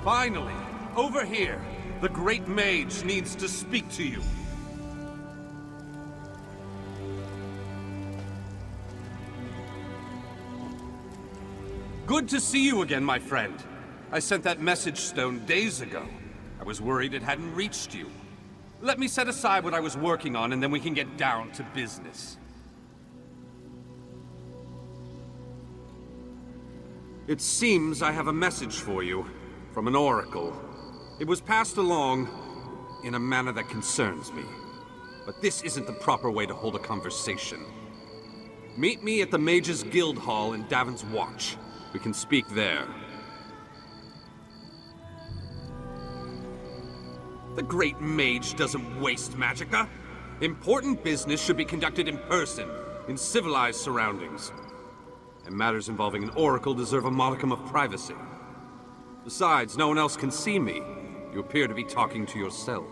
Finally! Over here! The Great Mage needs to speak to you. Good to see you again, my friend. I sent that message stone days ago. I was worried it hadn't reached you. Let me set aside what I was working on, and then we can get down to business. It seems I have a message for you, from an oracle. It was passed along in a manner that concerns me. But this isn't the proper way to hold a conversation. Meet me at the Mages Guild Hall in Davon's Watch. We can speak there. The Great Mage doesn't waste magicka. Important business should be conducted in person, in civilized surroundings. And matters involving an oracle deserve a modicum of privacy. Besides, no one else can see me. You appear to be talking to yourself.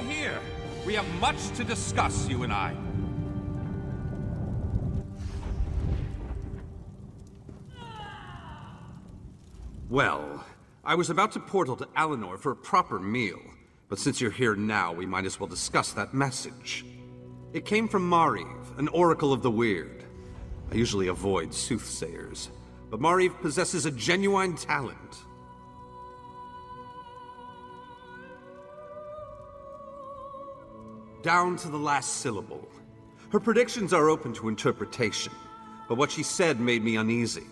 Here. We have much to discuss, you and I. Well, I was about to portal to Alinor for a proper meal, but since you're here now, we might as well discuss that message. It came from Mariv, an oracle of the weird. I usually avoid soothsayers, but Mariv possesses a genuine talent. Down to the last syllable. Her predictions are open to interpretation, but what she said made me uneasy.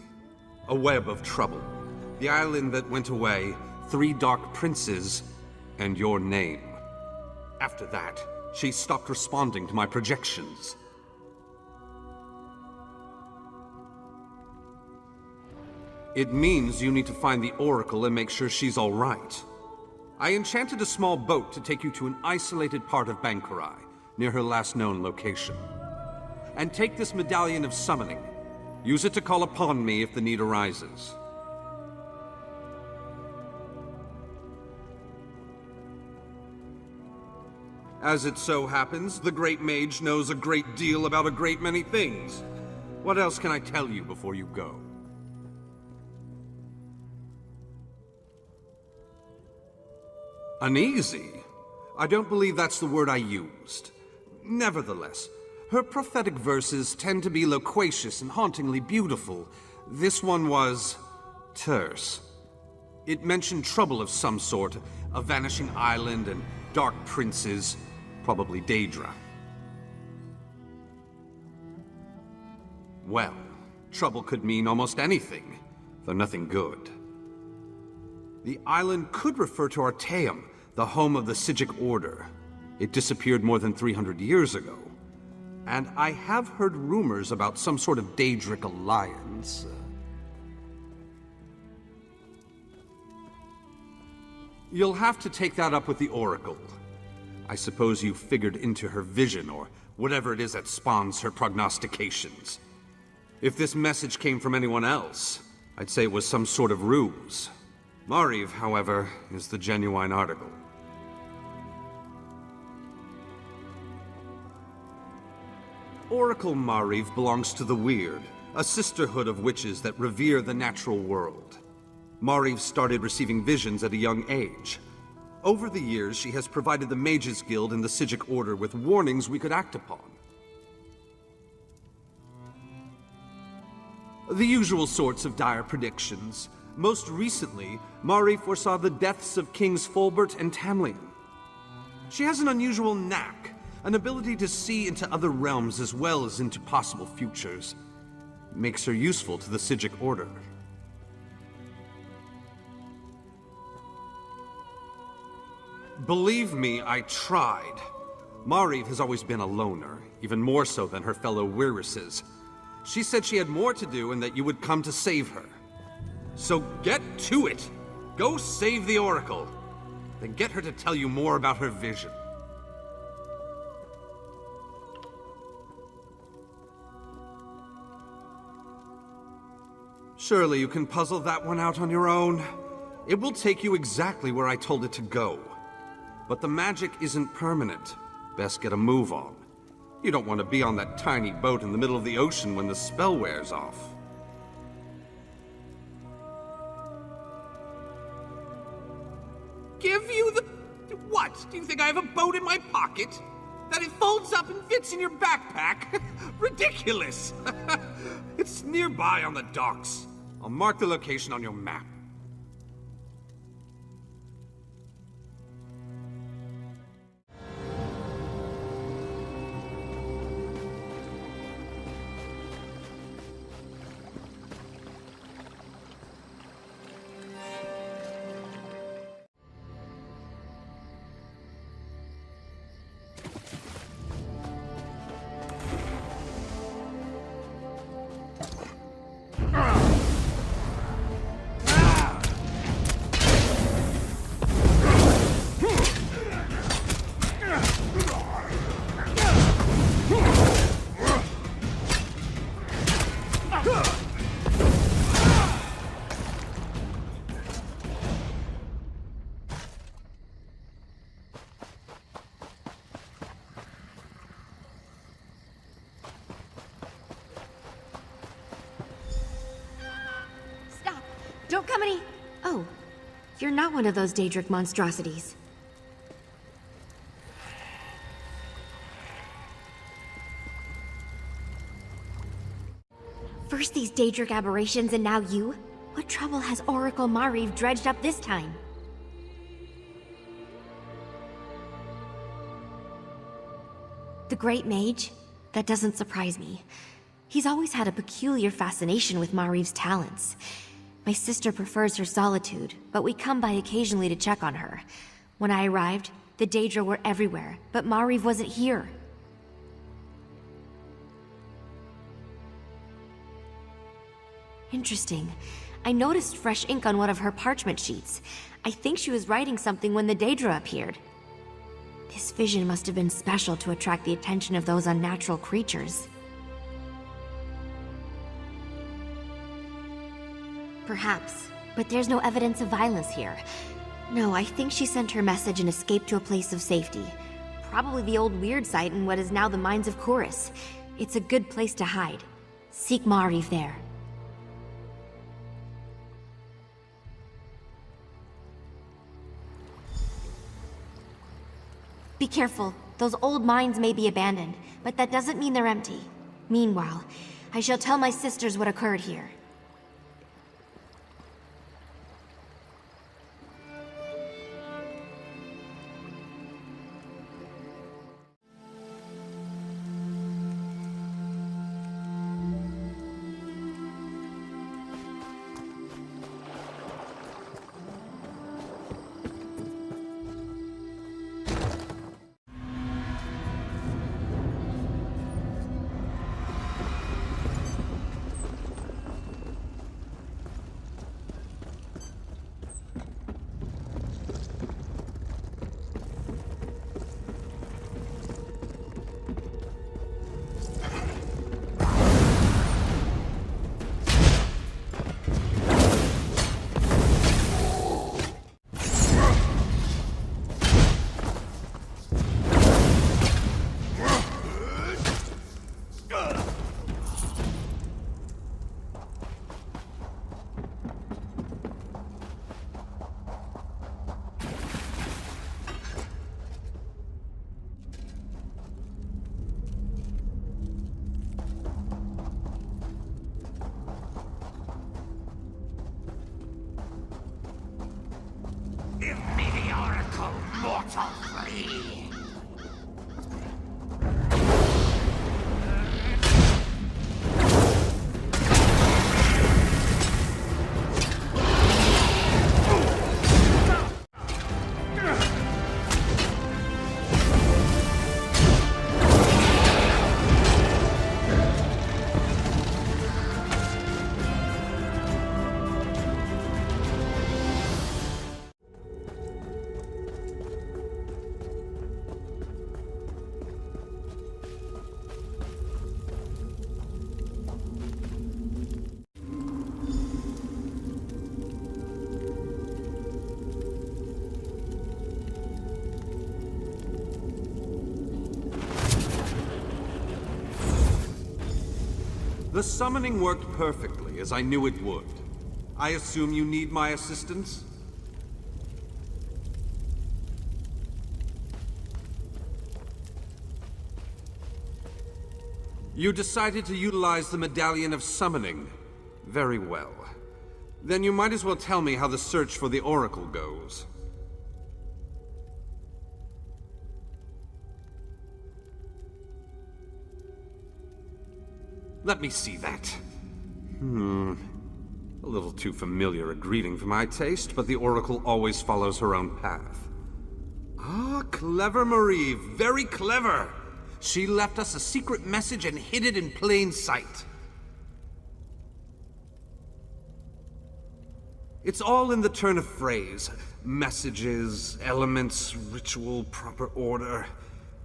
A web of trouble. The island that went away, 3 dark princes, and your name. After that, she stopped responding to my projections. It means you need to find the oracle and make sure she's all right. I enchanted a small boat to take you to an isolated part of Bankarai, near her last known location. And take this medallion of summoning. Use it to call upon me if the need arises. As it so happens, the Great Mage knows a great deal about a great many things. What else can I tell you before you go? Uneasy? I don't believe that's the word I used. Nevertheless, her prophetic verses tend to be loquacious and hauntingly beautiful. This one was terse. It mentioned trouble of some sort, a vanishing island and dark princes, probably Daedra. Well, trouble could mean almost anything, though nothing good. The island could refer to Artaeum, the home of the Sigic Order. It disappeared more than 300 years ago. And I have heard rumors about some sort of Daedric alliance. You'll have to take that up with the Oracle. I suppose you figured into her vision, or whatever it is that spawns her prognostications. If this message came from anyone else, I'd say it was some sort of ruse. Mariv, however, is the genuine article. Oracle Mariv belongs to the Weird, a sisterhood of witches that revere the natural world. Mariv started receiving visions at a young age. Over the years, she has provided the Mages Guild and the Sigic Order with warnings we could act upon. The usual sorts of dire predictions. Most recently, Mari foresaw the deaths of Kings Fulbert and Tamriel. She has an unusual knack, an ability to see into other realms as well as into possible futures. Makes her useful to the Psijic Order. Believe me, I tried. Mari has always been a loner, even more so than her fellow Wyrrises. She said she had more to do and that you would come to save her. So get to it! Go save the Oracle! Then get her to tell you more about her vision. Surely you can puzzle that one out on your own. It will take you exactly where I told it to go. But the magic isn't permanent. Best get a move on. You don't want to be on that tiny boat in the middle of the ocean when the spell wears off. Give you the... What? Do you think I have a boat in my pocket? That it folds up and fits in your backpack? Ridiculous! It's nearby on the docks. I'll mark the location on your map. Don't come any... Oh, you're not one of those Daedric monstrosities. First these Daedric aberrations and now you? What trouble has Oracle Mariv dredged up this time? The Great Mage? That doesn't surprise me. He's always had a peculiar fascination with Mariv's talents. My sister prefers her solitude, but we come by occasionally to check on her. When I arrived, the Daedra were everywhere, but Mariv wasn't here. Interesting. I noticed fresh ink on one of her parchment sheets. I think she was writing something when the Daedra appeared. This vision must have been special to attract the attention of those unnatural creatures. Perhaps, but there's no evidence of violence here. No, I think she sent her message and escaped to a place of safety. Probably the old weird site in what is now the Mines of Chorus. It's a good place to hide. Seek Mariv there. Be careful. Those old mines may be abandoned, but that doesn't mean they're empty. Meanwhile, I shall tell my sisters what occurred here. The summoning worked perfectly, as I knew it would. I assume you need my assistance? You decided to utilize the Medallion of Summoning. Very well. Then you might as well tell me how the search for the Oracle goes. Let me see that. A little too familiar a greeting for my taste, but the Oracle always follows her own path. Ah, clever Marie, very clever! She left us a secret message and hid it in plain sight. It's all in the turn of phrase. Messages, elements, ritual, proper order.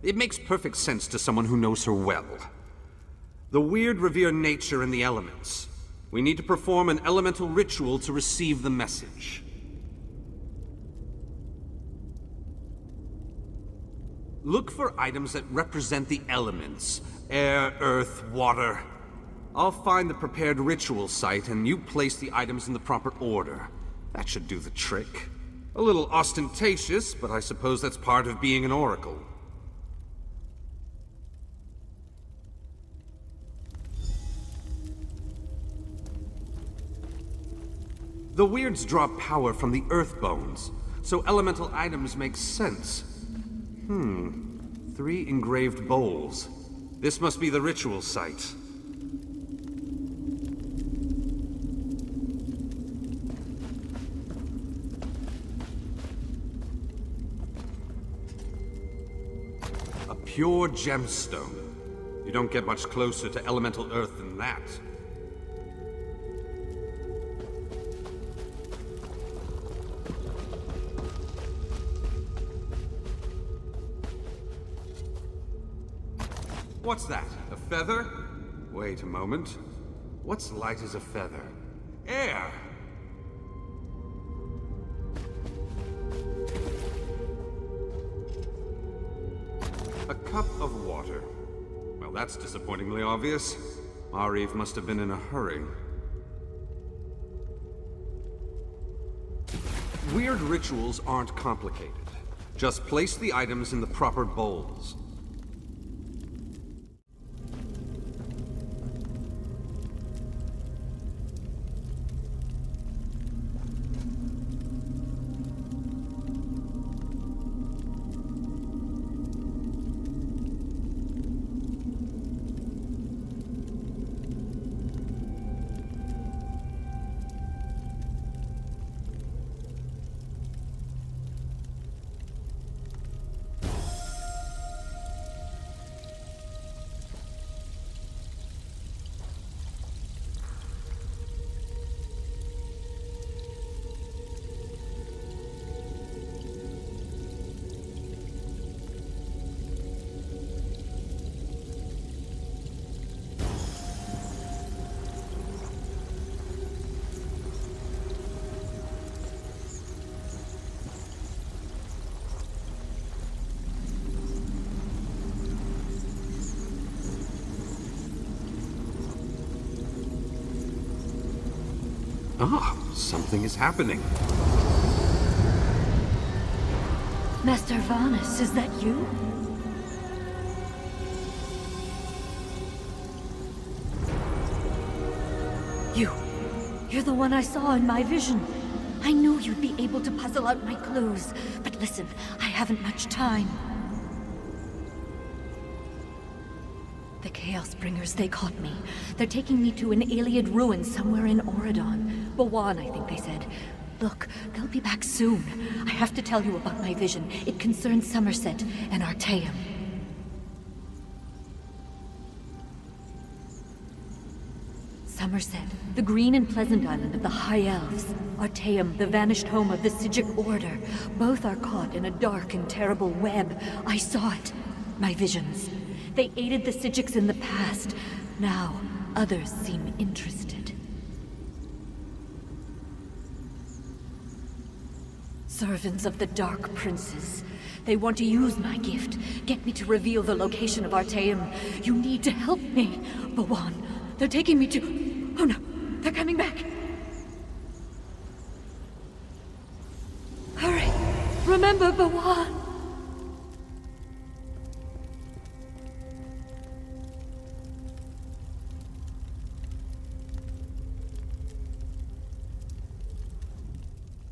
It makes perfect sense to someone who knows her well. The weird revere nature and the elements. We need to perform an elemental ritual to receive the message. Look for items that represent the elements. Air, earth, water. I'll find the prepared ritual site and you place the items in the proper order. That should do the trick. A little ostentatious, but I suppose that's part of being an oracle. The weirds draw power from the earth bones, so elemental items make sense. 3 engraved bowls. This must be the ritual site. A pure gemstone. You don't get much closer to elemental earth than that. What's that? A feather? Wait a moment. What's light as a feather? Air! A cup of water. Well, that's disappointingly obvious. Mariv must have been in a hurry. Weird rituals aren't complicated. Just place the items in the proper bowls. Ah, something is happening. Master Varnus, is that you? You're the one I saw in my vision. I knew you'd be able to puzzle out my clues. But listen, I haven't much time. The Chaos Bringers, they caught me. They're taking me to an Iliad ruin somewhere in Auridon. Bawan, I think they said. Look, they'll be back soon. I have to tell you about my vision. It concerns Somerset and Artaeum. Somerset, the green and pleasant island of the High Elves. Artaeum, the vanished home of the Sigic Order. Both are caught in a dark and terrible web. I saw it. My visions. They aided the Sigics in the past. Now, others seem interested. Servants of the Dark Princes. They want to use my gift, get me to reveal the location of Artaeum. You need to help me, Bawan. They're taking me to... Oh no, they're coming back. Hurry! Remember Bawan!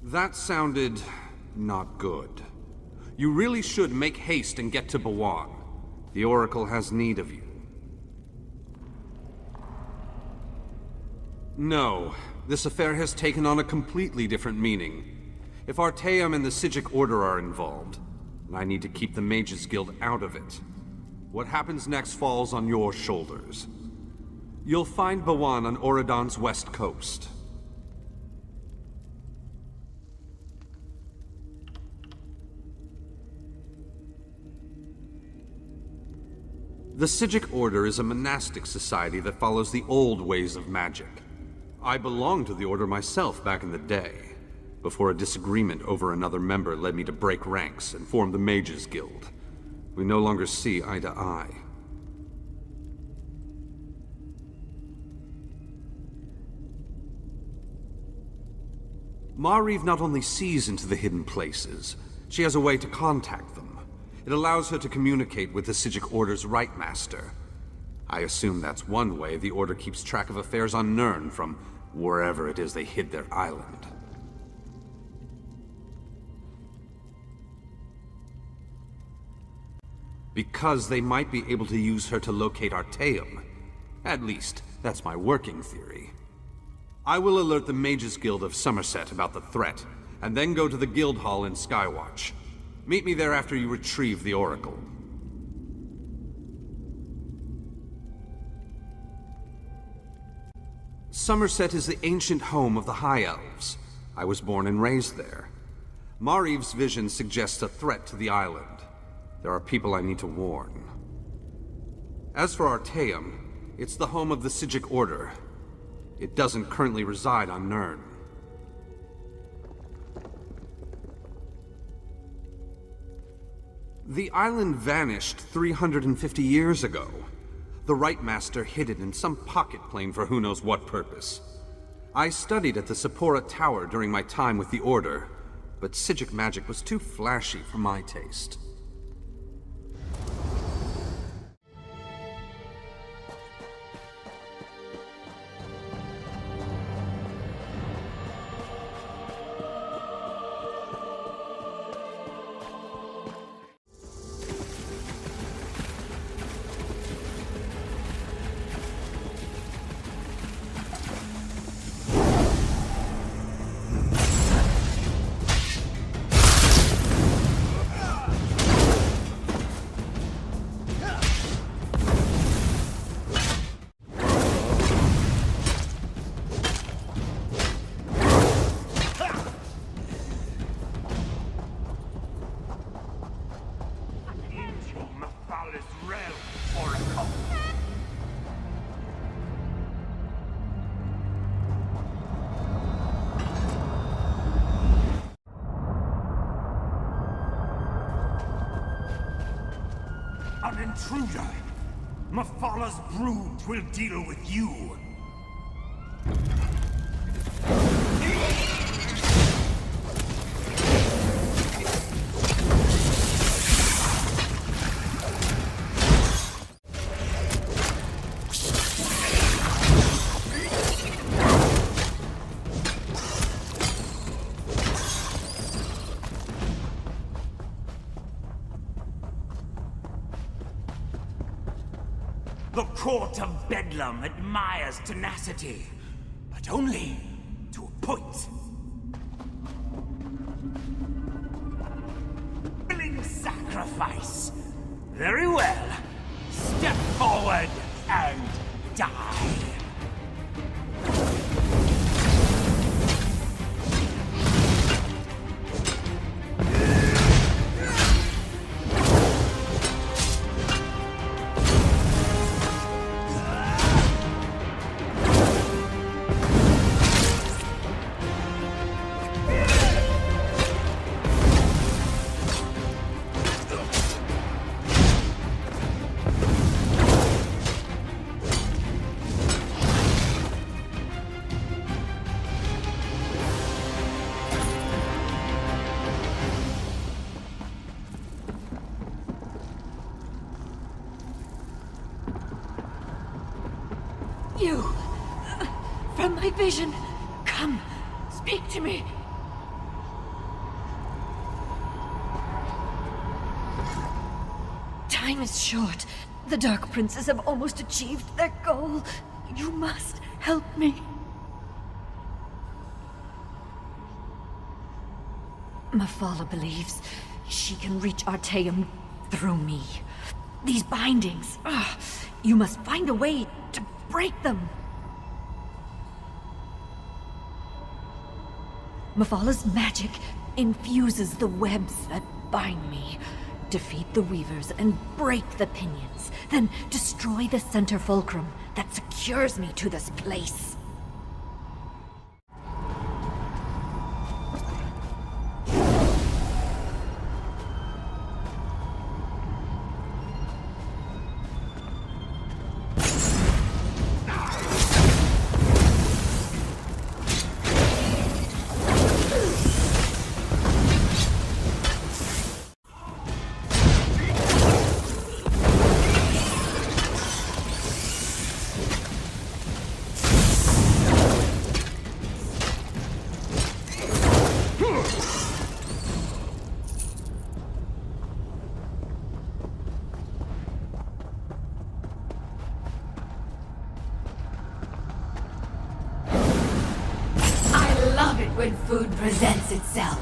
That sounded not good. You really should make haste and get to Bawan. The Oracle has need of you. No, this affair has taken on a completely different meaning. If Artaeum and the Psijic Order are involved, and I need to keep the Mages Guild out of it. What happens next falls on your shoulders. You'll find Bawan on Auridon's west coast. The Psijic Order is a monastic society that follows the old ways of magic. I belonged to the Order myself back in the day, before a disagreement over another member led me to break ranks and form the Mages Guild. We no longer see eye to eye. Maariv not only sees into the hidden places, she has a way to contact them. It allows her to communicate with the Psijic Order's Right Master. I assume that's one way the Order keeps track of affairs on Nirn from wherever it is they hid their island. Because they might be able to use her to locate Artaeum. At least, that's my working theory. I will alert the Mages Guild of Somerset about the threat, and then go to the Guild Hall in Skywatch. Meet me there after you retrieve the Oracle. Somerset is the ancient home of the High Elves. I was born and raised there. Maariv's vision suggests a threat to the island. There are people I need to warn. As for Artaeum, it's the home of the Psijic Order. It doesn't currently reside on Nirn. The island vanished 350 years ago. The Right Master hid it in some pocket plane for who knows what purpose. I studied at the Sephora Tower during my time with the Order, but Psijic magic was too flashy for my taste. An intruder! Mephalah's brood will deal with you! The court of Bedlam admires tenacity, but only to a point. Willing sacrifice. Very well. Step forward and die. You! From my vision! Come, speak to me! Time is short. The Dark Princes have almost achieved their goal. You must help me. Mafala believes she can reach Artaeum through me. These bindings, you must find a way to break them. Mafala's magic infuses the webs that bind me. Defeat the weavers and break the pinions, then destroy the center fulcrum that secures me to this place. When food presents itself.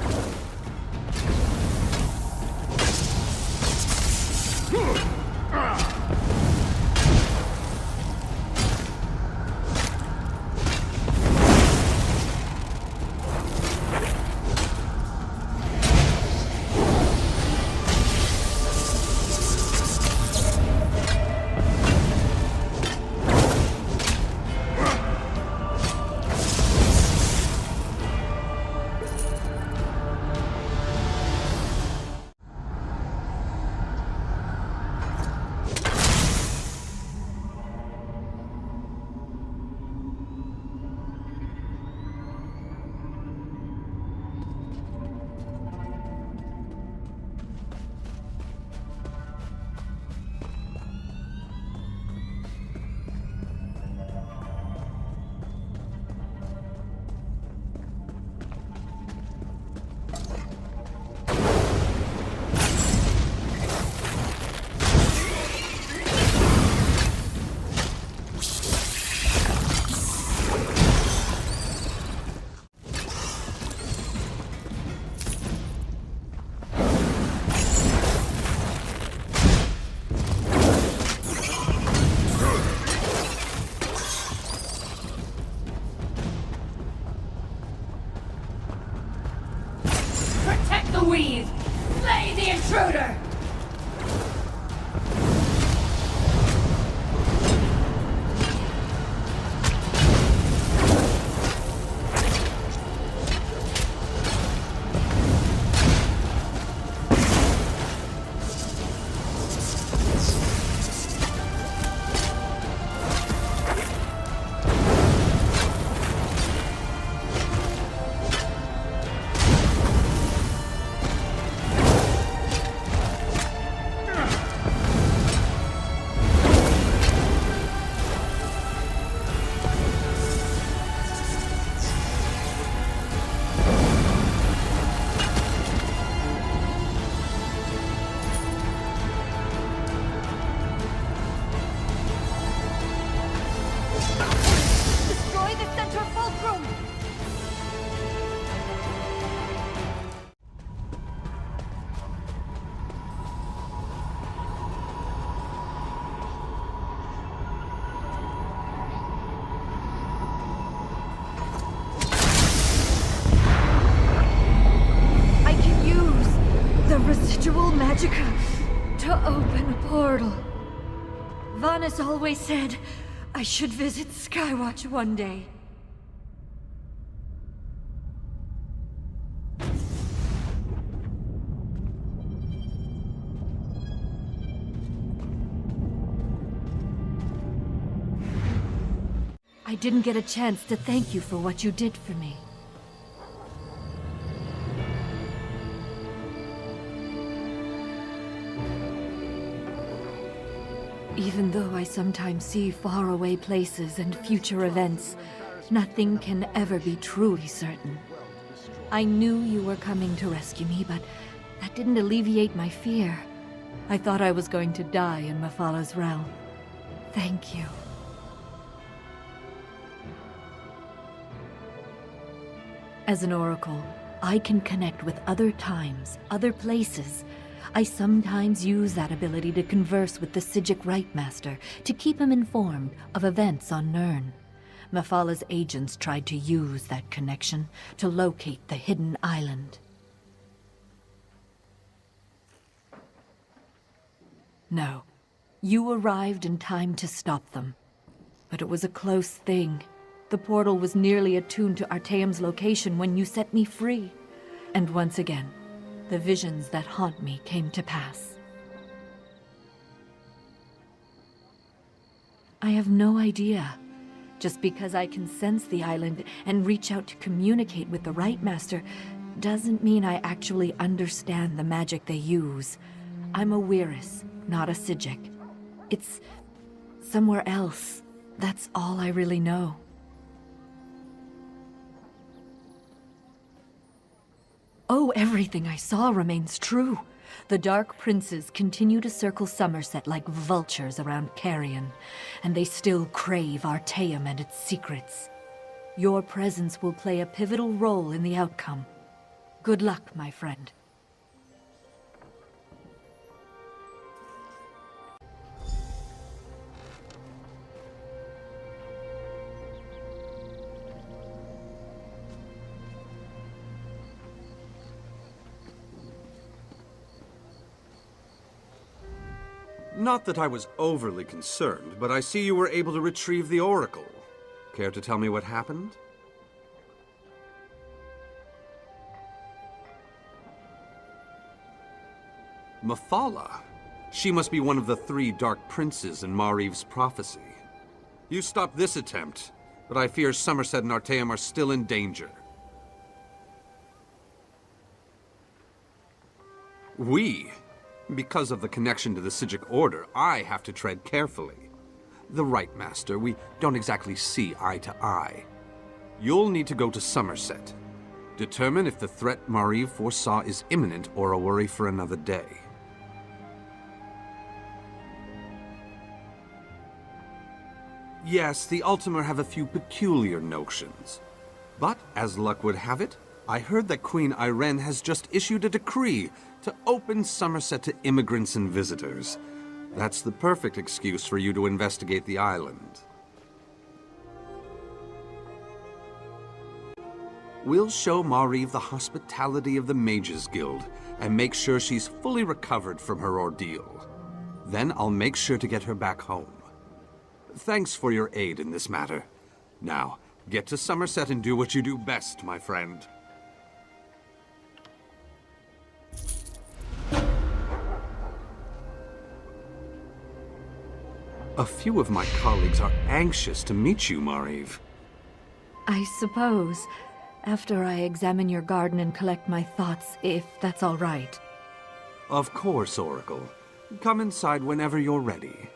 Weave! Slay the intruder! Residual magicka to open a portal. Vanus always said I should visit Skywatch one day. I didn't get a chance to thank you for what you did for me. Even though I sometimes see faraway places and future events, nothing can ever be truly certain. I knew you were coming to rescue me, but that didn't alleviate my fear. I thought I was going to die in Mephalah's realm. Thank you. As an oracle, I can connect with other times, other places. I sometimes use that ability to converse with the Psijic Rightmaster, to keep him informed of events on Nirn. Mephalah's agents tried to use that connection to locate the hidden island. No, you arrived in time to stop them. But it was a close thing. The portal was nearly attuned to Artaeum's location when you set me free. And once again, the visions that haunt me came to pass. I have no idea. Just because I can sense the island and reach out to communicate with the Rightmaster doesn't mean I actually understand the magic they use. I'm a Weiris, not a Psijic. It's somewhere else. That's all I really know. Oh, everything I saw remains true. The Dark Princes continue to circle Somerset like vultures around Carrion, and they still crave Artaeum and its secrets. Your presence will play a pivotal role in the outcome. Good luck, my friend. Not that I was overly concerned, but I see you were able to retrieve the Oracle. Care to tell me what happened? Mephalah? She must be one of the 3 Dark Princes in Mariv's prophecy. You stopped this attempt, but I fear Somerset and Artaeum are still in danger. We? Because of the connection to the Psijic Order, I have to tread carefully. The Rightmaster, we don't exactly see eye to eye. You'll need to go to Somerset. Determine if the threat Mariv foresaw is imminent or a worry for another day. Yes, the Ultimar have a few peculiar notions. But, as luck would have it, I heard that Queen Irene has just issued a decree to open Somerset to immigrants and visitors. That's the perfect excuse for you to investigate the island. We'll show Mariv the hospitality of the Mages Guild and make sure she's fully recovered from her ordeal. Then I'll make sure to get her back home. Thanks for your aid in this matter. Now, get to Somerset and do what you do best, my friend. A few of my colleagues are anxious to meet you, Mariv. I suppose, after I examine your garden and collect my thoughts, if that's all right. Of course, Oracle. Come inside whenever you're ready.